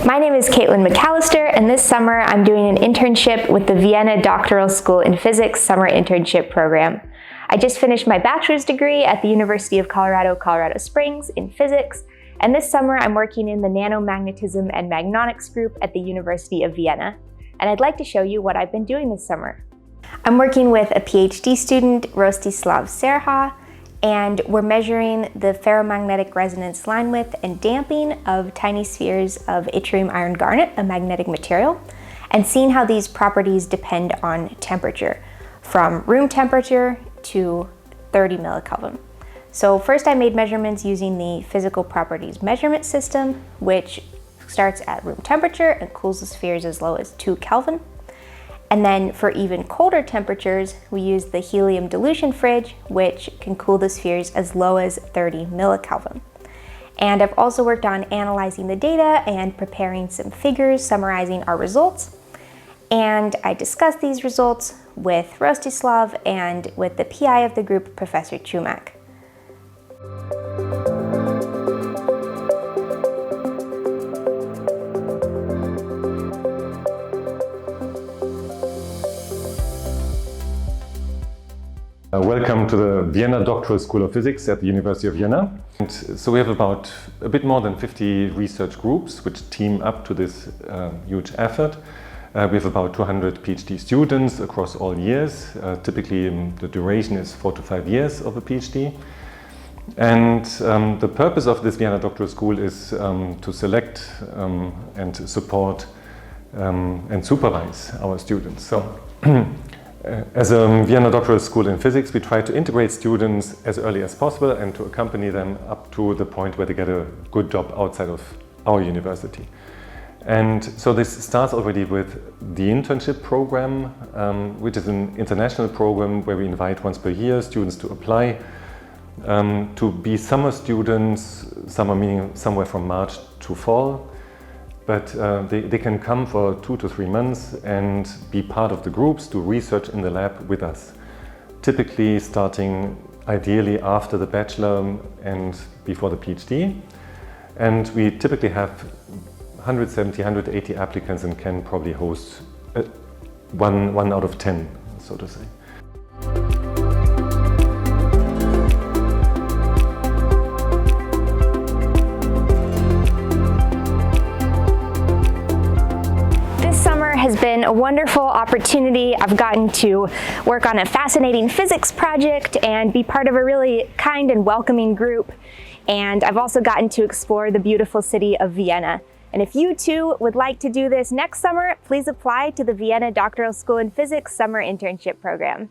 My name is Kaitlin McAllister, and this summer I'm doing an internship with the Vienna Doctoral School in Physics summer internship program. I just finished my bachelor's degree at the University of Colorado Springs in physics, and this summer I'm working in the Nanomagnetism and Magnonics group at the University of Vienna. And I'd like to show you what I've been doing this summer. I'm working with a PhD student, Rostislav Serha, and we're measuring the ferromagnetic resonance line width and damping of tiny spheres of yttrium iron garnet, a magnetic material, and seeing how these properties depend on temperature, from room temperature to 30 millikelvin. So first I made measurements using the physical properties measurement system, which starts at room temperature and cools the spheres as low as 2 Kelvin. And then for even colder temperatures, we use the helium dilution fridge, which can cool the spheres as low as 30 millikelvin. And I've also worked on analyzing the data and preparing some figures summarizing our results. And I discussed these results with Rostislav and with the PI of the group, Professor Chumak. Welcome to the Vienna Doctoral School of Physics at the University of Vienna. And so we have about a bit more than 50 research groups which team up to this huge effort. We have about 200 PhD students across all years. Typically the duration is 4 to 5 years of a PhD. And the purpose of this Vienna Doctoral School is to select and support and supervise our students. So. As a Vienna Doctoral School in Physics, we try to integrate students as early as possible and to accompany them up to the point where they get a good job outside of our university. And so this starts already with the internship program, which is an international program where we invite once per year students to apply to be summer students, summer meaning somewhere from March to fall. But they can come for 2 to 3 months and be part of the groups, do research in the lab with us. Typically starting ideally after the bachelor and before the PhD. And we typically have 170, 180 applicants and can probably host one out of 10, so to say. Has been a wonderful opportunity. I've gotten to work on a fascinating physics project and be part of a really kind and welcoming group. And I've also gotten to explore the beautiful city of Vienna. And if you too would like to do this next summer, please apply to the Vienna Doctoral School in Physics summer internship program.